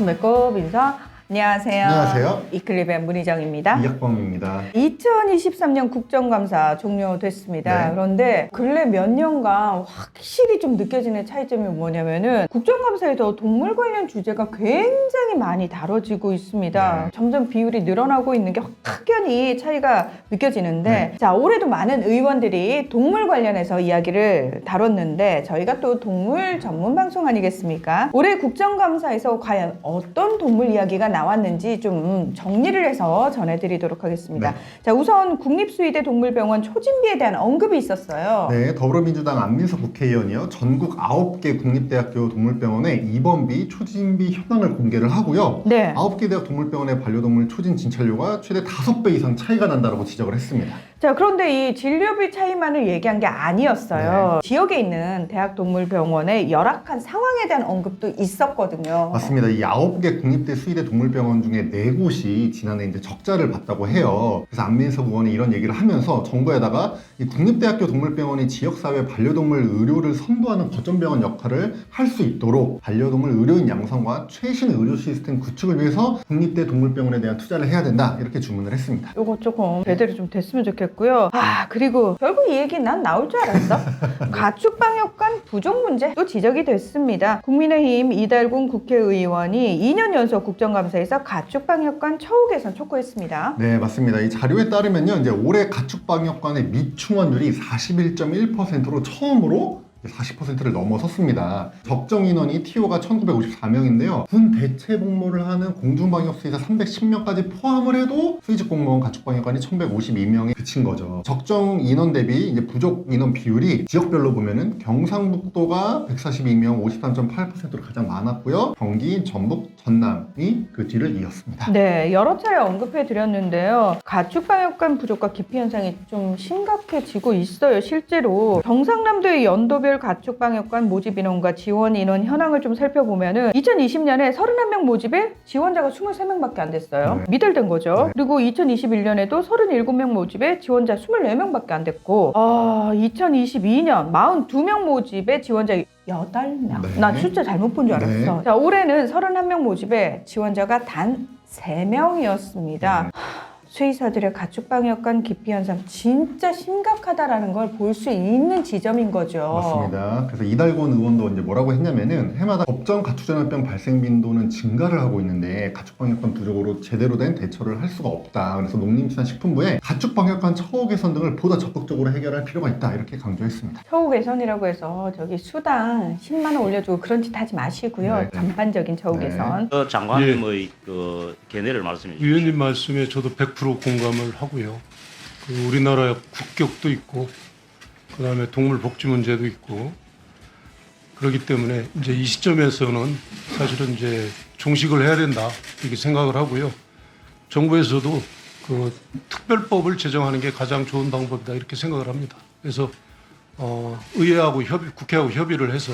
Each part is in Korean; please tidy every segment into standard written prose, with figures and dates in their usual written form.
배꼽 인사. 안녕하세요. 안녕하세요. 이클립의 문희정입니다. 이학범입니다. 2023년 국정감사 종료됐습니다. 네. 그런데 근래 몇 년간 확실히 좀 느껴지는 차이점이 뭐냐면은 국정감사에서 동물 관련 주제가 굉장히 많이 다뤄지고 있습니다. 네. 점점 비율이 늘어나고 있는 게 확연히 차이가 느껴지는데 네. 자, 올해도 많은 의원들이 동물 관련해서 이야기를 다뤘는데 저희가 또 동물 전문 방송 아니겠습니까? 올해 국정감사에서 과연 어떤 동물 이야기가 나왔는지 좀 정리를 해서 전해드리도록 하겠습니다. 네. 자, 우선 국립수의대 동물병원 초진비에 대한 언급이 있었어요. 네, 더불어민주당 안민석 국회의원이요. 전국 9개 국립대학교 동물병원의 입원비, 초진비 현황을 공개를 하고요. 네. 9개 대학 동물병원의 반려동물 초진 진찰료가 최대 5배 이상 차이가 난다고 지적을 했습니다. 자, 그런데 이 진료비 차이만을 얘기한 게 아니었어요. 지역에 있는 대학동물병원의 열악한 상황에 대한 언급도 있었거든요. 맞습니다. 이 9개 국립대 수의대 동물병원 중에 4곳이 지난해 이제 적자를 봤다고 해요. 그래서 안민석 의원이 이런 얘기를 하면서 정부에다가 이 국립대학교 동물병원이 지역사회 반려동물 의료를 선도하는 거점병원 역할을 할 수 있도록 반려동물 의료인 양성과 최신 의료 시스템 구축을 위해서 국립대 동물병원에 대한 투자를 해야 된다. 이렇게 주문을 했습니다. 요거 조금 제대로 좀 됐으면 좋겠고요. 아, 그리고 결국 이 얘기 난 나올 줄 알았어. 가축방역관 부족 문제 또 지적이 됐습니다. 국민의힘 이달군 국회의원이 2년 연속 국정감사에서 가축방역관 처우 개선 촉구했습니다. 네, 맞습니다. 이 자료에 따르면요, 이제 올해 가축방역관의 미충원율이 41.1%로 처음으로 40%를 넘어섰습니다. 적정 인원이 TO가 1954명인데요. 군 대체 복무를 하는 공중방역수의사 310명까지 포함을 해도 수의직 공무원 가축방역관이 1152명에 그친 거죠. 적정 인원 대비 이제 부족 인원 비율이 지역별로 보면은 경상북도가 142명, 53.8%로 가장 많았고요. 경기, 전북, 전남이 그 뒤를 이었습니다. 네, 여러 차례 언급해 드렸는데요. 가축방역관 부족과 기피 현상이 좀 심각해지고 있어요. 실제로 경상남도의 연도별 가축방역관 모집 인원과 지원 인원 현황을 좀 살펴보면은 2020년에 31명 모집에 지원자가 23명밖에 안 됐어요. 네. 미들된 거죠. 네. 그리고 2021년에도 37명 모집에 지원자 24명밖에 안 됐고 2022년 42명 모집에 지원자 8명. 네. 난 숫자 잘못 본 줄 알았어. 네. 자, 올해는 31명 모집에 지원자가 단 3명이었습니다. 수의사들의 가축방역관 기피 현상 진짜 심각하다라는 걸 볼 수 있는 지점인 거죠. 맞습니다. 그래서 이달권 의원도 이제 뭐라고 했냐면은 해마다 법정 가축전염병 발생 빈도는 증가를 하고 있는데 가축방역관 부족으로 제대로 된 대처를 할 수가 없다. 그래서 농림수산식품부에 가축방역관 처우 개선 등을 보다 적극적으로 해결할 필요가 있다. 이렇게 강조했습니다. 처우 개선이라고 해서 저기 수당 10만 원 올려주고 그런 짓 하지 마시고요. 네. 전반적인 처우 네. 개선. 장관님의 그 견해를 말씀해 주십시오. 위원님 말씀에 저도 100% 공감을 하고요. 그 우리나라의 국격도 있고, 그 다음에 동물 복지 문제도 있고, 그렇기 때문에 이제 이 시점에서는 사실은 이제 종식을 해야 된다 이렇게 생각을 하고요. 정부에서도 그 특별법을 제정하는 게 가장 좋은 방법이다 이렇게 생각을 합니다. 그래서 의회하고 국회하고 협의를 해서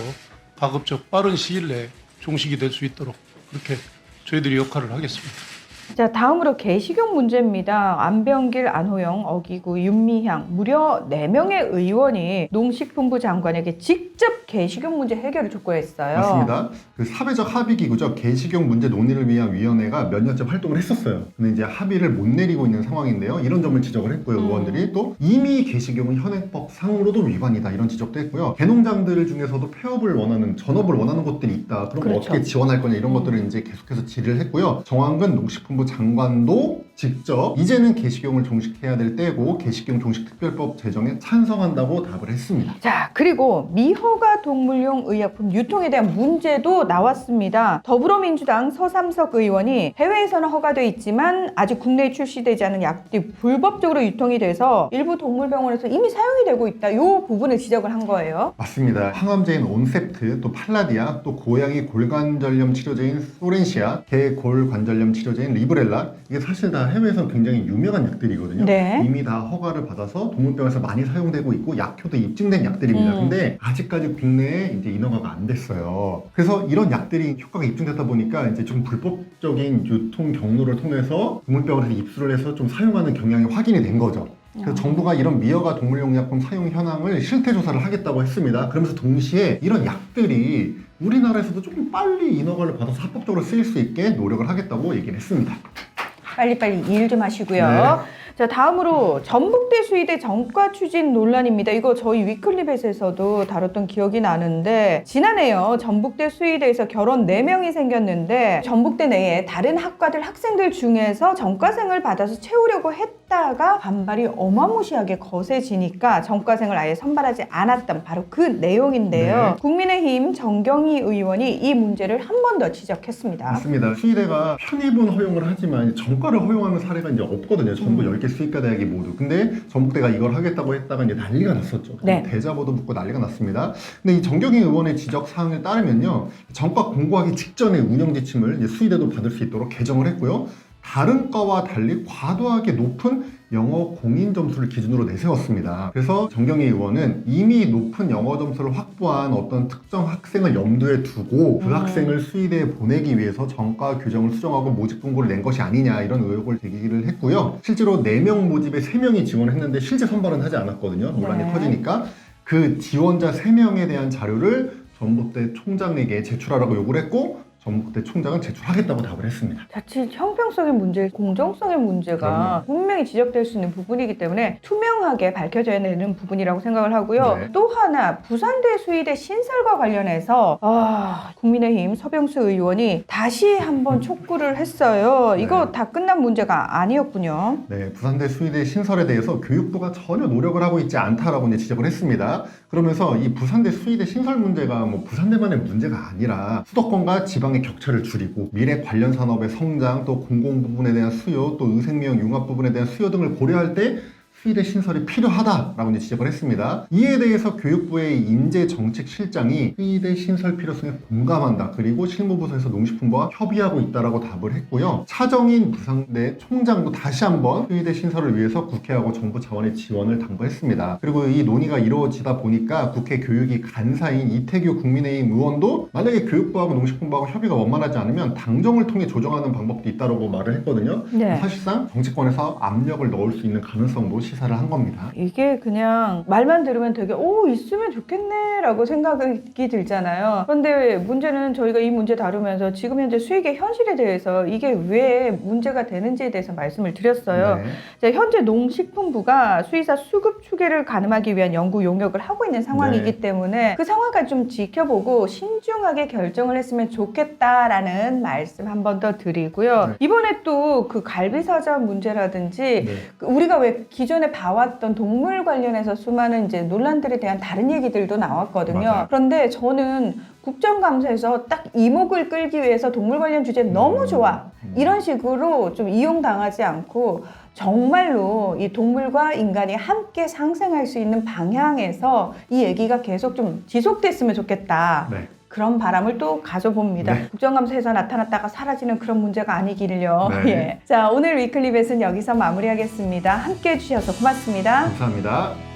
가급적 빠른 시일 내에 종식이 될 수 있도록 그렇게 저희들이 역할을 하겠습니다. 자, 다음으로 개식용 문제입니다. 안병길, 안호영, 어기구, 윤미향 무려 4명의 의원이 농식품부 장관에게 직접 개식용 문제 해결을 촉구했어요. 맞습니다. 그 사회적 합의 기구죠. 개식용 문제 논의를 위한 위원회가 몇 년째 활동을 했었어요. 근데 이제 합의를 못 내리고 있는 상황인데요. 이런 점을 지적을 했고요. 의원들이 또 이미 개식용은 현행법 상으로도 위반이다 이런 지적도 했고요. 개농장들 중에서도 폐업을 원하는 전업을 원하는 곳들이 있다. 그럼 그렇죠. 어떻게 지원할 거냐 이런 것들을 이제 계속해서 질의를 했고요. 정황근 농식품부 장관도 직접 이제는 개식용을 종식해야 될 때고 개식용 종식특별법 제정에 찬성한다고 답을 했습니다. 자, 그리고 미허가 동물용 의약품 유통에 대한 문제도 나왔습니다. 더불어민주당 서삼석 의원이 해외에서는 허가돼 있지만 아직 국내에 출시되지 않은 약들이 불법적으로 유통이 돼서 일부 동물병원에서 이미 사용이 되고 있다. 이 부분을 지적을 한 거예요. 맞습니다. 항암제인 온셉트, 또 팔라디아, 또 고양이 골관절염 치료제인 소렌시아, 개 골관절염 치료제인 리브렐라 이게 사실 다 다 해외에서 굉장히 유명한 약들이거든요. 네. 이미 다 허가를 받아서 동물병원에서 많이 사용되고 있고 약효도 입증된 약들입니다. 근데 아직까지 국내에 이제 인허가가 안 됐어요. 그래서 이런 약들이 효과가 입증됐다 보니까 이제 좀 불법적인 유통 경로를 통해서 동물병원에서 입수를 해서 좀 사용하는 경향이 확인이 된 거죠. 그래서 정부가 이런 미허가 동물용약품 사용 현황을 실태 조사를 하겠다고 했습니다. 그러면서 동시에 이런 약들이 우리나라에서도 조금 빨리 인허가를 받아서 합법적으로 쓰일 수 있게 노력을 하겠다고 얘기를 했습니다. 빨리빨리 일 좀 하시고요. 네. 자, 다음으로 전북대 수의대 전과 추진 논란입니다. 이거 저희 위클리벳에서도 다뤘던 기억이 나는데 지난해요. 전북대 수의대에서 결혼 4명이 생겼는데 전북대 내에 다른 학과들 학생들 중에서 전과생을 받아서 채우려고 했다가 반발이 어마무시하게 거세지니까 전과생을 아예 선발하지 않았던 바로 그 내용인데요. 네. 국민의힘 정경희 의원이 이 문제를 한 번 더 지적했습니다. 맞습니다. 수의대가 편입은 허용을 하지만 전과를 허용하는 사례가 이제 없거든요. 전부 10개 수의과 대학이 모두. 근데 전북대가 이걸 하겠다고 했다가 이제 난리가 났었죠. 네. 대자보도 붙고 난리가 났습니다. 근데 이 정경희 의원의 지적 사항을 따르면요. 전과 공고하기 직전에 운영 지침을 이제 수의대도 받을 수 있도록 개정을 했고요. 다른 과와 달리 과도하게 높은 영어 공인 점수를 기준으로 내세웠습니다. 그래서 정경희 의원은 이미 높은 영어 점수를 확보한 어떤 특정 학생을 염두에 두고 그 학생을 수의대에 보내기 위해서 전과 규정을 수정하고 모집 공고를 낸 것이 아니냐 이런 의혹을 제기를 했고요. 실제로 4명 모집에 3명이 지원했는데 실제 선발은 하지 않았거든요. 논란이 네. 터지니까 그 지원자 3명에 대한 자료를 전북대 총장에게 제출하라고 요구를 했고 전북대 총장은 제출하겠다고 답을 했습니다. 자칫 형평성의 문제, 공정성의 문제가 분명히 지적될 수 있는 부분이기 때문에 투명하게 밝혀져야 되는 부분이라고 생각을 하고요. 네. 또 하나 부산대 수의대 신설과 관련해서 국민의힘 서병수 의원이 다시 한번 촉구를 했어요. 이거 네. 다 끝난 문제가 아니었군요. 네, 부산대 수의대 신설에 대해서 교육부가 전혀 노력을 하고 있지 않다라고 이제 지적을 했습니다. 그러면서 이 부산대 수의대 신설 문제가 뭐 부산대만의 문제가 아니라 수도권과 지방의 격차를 줄이고 미래 관련 산업의 성장, 또 공공 부분에 대한 수요, 또 의생미용 융합 부분에 대한 수요 등을 고려할 때 수의대 신설이 필요하다라고 이제 지적을 했습니다. 이에 대해서 교육부의 인재정책실장이 수의대 신설 필요성에 공감한다. 그리고 실무부서에서 농식품부와 협의하고 있다라고 답을 했고요. 차정인 부산대 총장도 다시 한번 수의대 신설을 위해서 국회하고 정부 차원의 지원을 당부했습니다. 그리고 이 논의가 이루어지다 보니까 국회 교육위 간사인 이태규 국민의힘 의원도 만약에 교육부하고 농식품부하고 협의가 원만하지 않으면 당정을 통해 조정하는 방법도 있다라고 말을 했거든요. 네. 사실상 정치권에서 압력을 넣을 수 있는 가능성도 시사를 한 겁니다. 이게 그냥 말만 들으면 되게 있으면 좋겠네 라고 생각이 들잖아요. 그런데 문제는 저희가 이 문제 다루면서 지금 현재 수익의 현실에 대해서 이게 왜 문제가 되는지에 대해서 말씀을 드렸어요. 네. 자, 현재 농식품부가 수의사 수급 추계를 가늠하기 위한 연구 용역을 하고 있는 상황이기 네. 때문에 그 상황까지 좀 지켜보고 신중하게 결정을 했으면 좋겠다라는 말씀 한 번 더 드리고요. 네. 이번에 또 그 갈비사자 문제라든지 네. 우리가 왜 기존에 봐왔던 동물 관련해서 수많은 이제 논란들에 대한 다른 얘기들도 나왔거든요. 맞아요. 그런데 저는 국정감사에서 딱 이목을 끌기 위해서 동물 관련 주제 너무 좋아. 이런 식으로 좀 이용당하지 않고 정말로 이 동물과 인간이 함께 상생할 수 있는 방향에서 이 얘기가 계속 좀 지속됐으면 좋겠다. 네. 그런 바람을 또 가져봅니다. 네. 국정감사에서 나타났다가 사라지는 그런 문제가 아니기를요. 네. 예. 자, 오늘 위클리벳은 여기서 마무리하겠습니다. 함께 해주셔서 고맙습니다. 감사합니다.